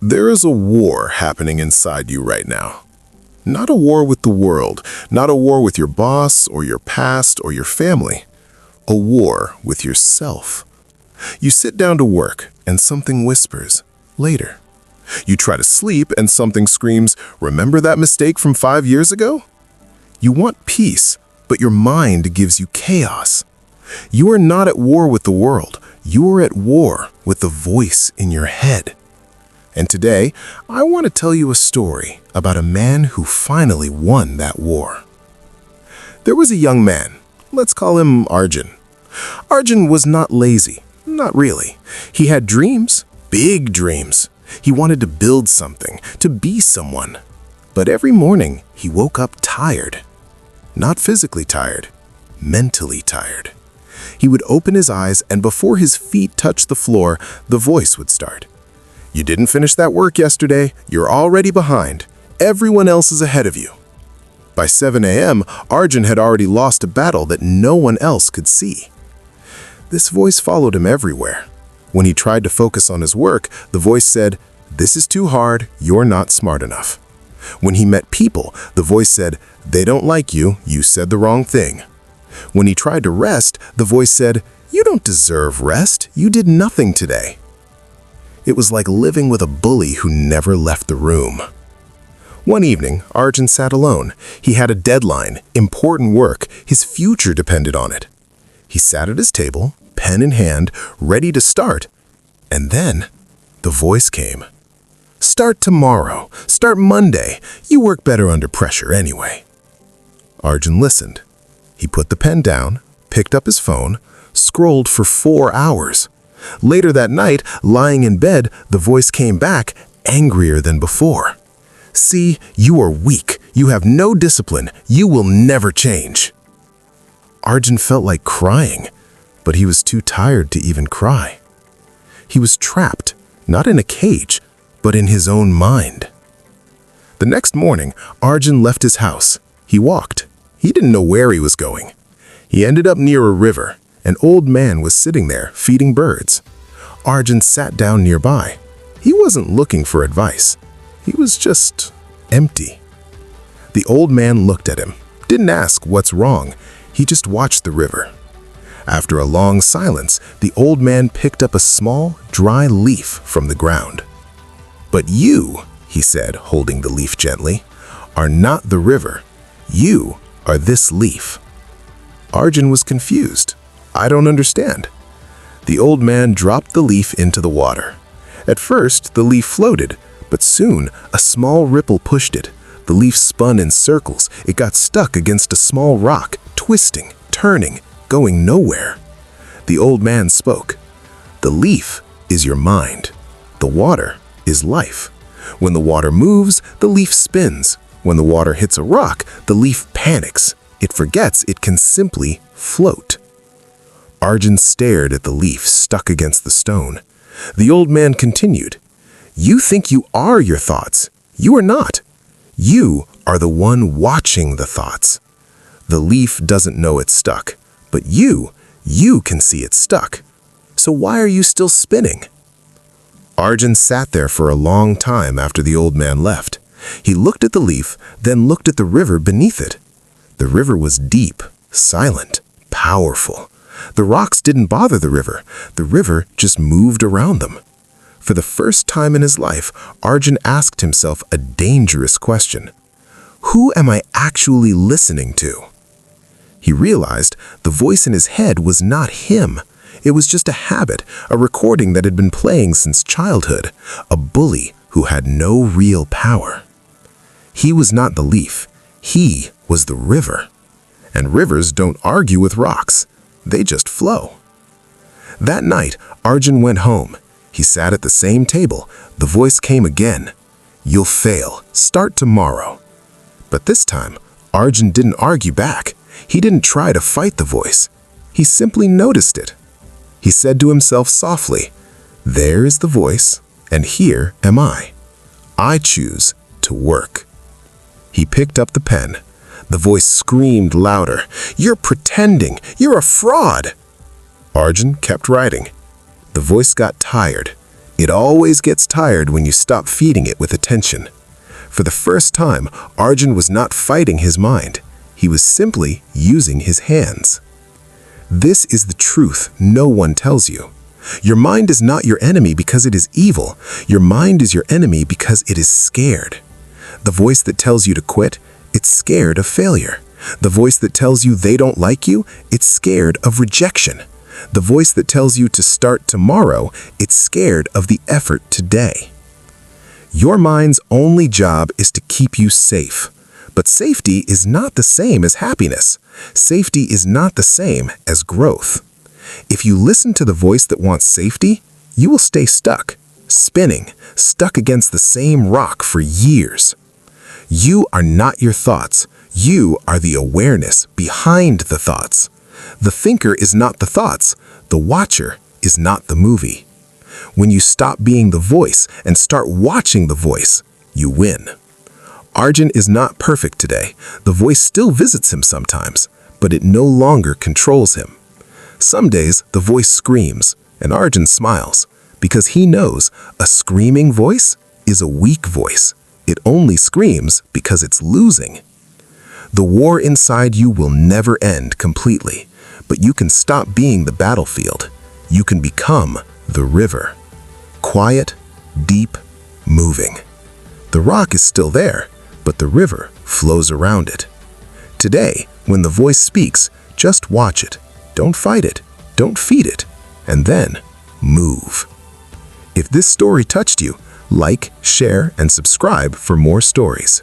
There is a war happening inside you right now. Not a war with the world, not a war with your boss or your past or your family. A war with yourself. You sit down to work and something whispers, later. You try to sleep and something screams, remember that mistake from 5 years ago? You want peace, but your mind gives you chaos. You are not at war with the world. You are at war with the voice in your head. And today, I want to tell you a story about a man who finally won that war. There was a young man. Let's call him Arjun. Arjun was not lazy. Not really. He had dreams, big dreams. He wanted to build something, to be someone. But every morning, he woke up tired. Not physically tired, mentally tired. He would open his eyes, and before his feet touched the floor, the voice would start. You didn't finish that work yesterday. You're already behind. Everyone else is ahead of you. By 7 a.m., Arjun had already lost a battle that no one else could see. This voice followed him everywhere. When he tried to focus on his work, the voice said, "This is too hard. You're not smart enough." When he met people, the voice said, "They don't like you. You said the wrong thing." When he tried to rest, the voice said, "You don't deserve rest. You did nothing today." It was like living with a bully who never left the room. One evening, Arjun sat alone. He had a deadline, important work. His future depended on it. He sat at his table, pen in hand, ready to start. And then, the voice came. "Start tomorrow. Start Monday. You work better under pressure anyway." Arjun listened. He put the pen down, picked up his phone, scrolled for 4 hours. Later that night, lying in bed, the voice came back, angrier than before. "See, you are weak. You have no discipline. You will never change." Arjun felt like crying, but he was too tired to even cry. He was trapped, not in a cage, but in his own mind. The next morning, Arjun left his house. He walked. He didn't know where he was going. He ended up near a river. An old man was sitting there, feeding birds. Arjun sat down nearby. He wasn't looking for advice. He was just empty. The old man looked at him, didn't ask what's wrong. He just watched the river. After a long silence, the old man picked up a small, dry leaf from the ground. "But you," he said, holding the leaf gently, "are not the river. You are this leaf." Arjun was confused. "I don't understand." The old man dropped the leaf into the water. At first, the leaf floated, but soon a small ripple pushed it. The leaf spun in circles. It got stuck against a small rock, twisting, turning, going nowhere. The old man spoke. "The leaf is your mind. The water is life. When the water moves, the leaf spins. When the water hits a rock, the leaf panics. It forgets it can simply float." Arjun stared at the leaf stuck against the stone. The old man continued, "You think you are your thoughts. You are not. You are the one watching the thoughts. The leaf doesn't know it's stuck, but you can see it's stuck. So why are you still spinning?" Arjun sat there for a long time after the old man left. He looked at the leaf, then looked at the river beneath it. The river was deep, silent, powerful. The rocks didn't bother the river. The river just moved around them. For the first time in his life, Arjun asked himself a dangerous question. Who am I actually listening to? He realized the voice in his head was not him. It was just a habit, a recording that had been playing since childhood, a bully who had no real power. He was not the leaf. He was the river. And rivers don't argue with rocks. They just flow. That night, Arjun went home. He sat at the same table. The voice came again. "You'll fail. Start tomorrow." But this time, Arjun didn't argue back. He didn't try to fight the voice. He simply noticed it. He said to himself softly, "There is the voice, and here am I. I choose to work." He picked up the pen. The voice screamed louder, "You're pretending! You're a fraud!" Arjun kept writing. The voice got tired. It always gets tired when you stop feeding it with attention. For the first time, Arjun was not fighting his mind. He was simply using his hands. This is the truth no one tells you. Your mind is not your enemy because it is evil. Your mind is your enemy because it is scared. The voice that tells you to quit, it's scared of failure. The voice that tells you they don't like you, it's scared of rejection. The voice that tells you to start tomorrow, it's scared of the effort today. Your mind's only job is to keep you safe. But safety is not the same as happiness. Safety is not the same as growth. If you listen to the voice that wants safety, you will stay stuck, spinning, stuck against the same rock for years. You are not your thoughts. You are the awareness behind the thoughts. The thinker is not the thoughts. The watcher is not the movie. When you stop being the voice and start watching the voice, you win. Arjun is not perfect today. The voice still visits him sometimes, but it no longer controls him. Some days, the voice screams, and Arjun smiles, because he knows a screaming voice is a weak voice. It only screams because it's losing. The war inside you will never end completely, but you can stop being the battlefield. You can become the river. Quiet, deep, moving. The rock is still there, but the river flows around it. Today, when the voice speaks, just watch it. Don't fight it. Don't feed it. And then, move. If this story touched you, like, share, and subscribe for more stories.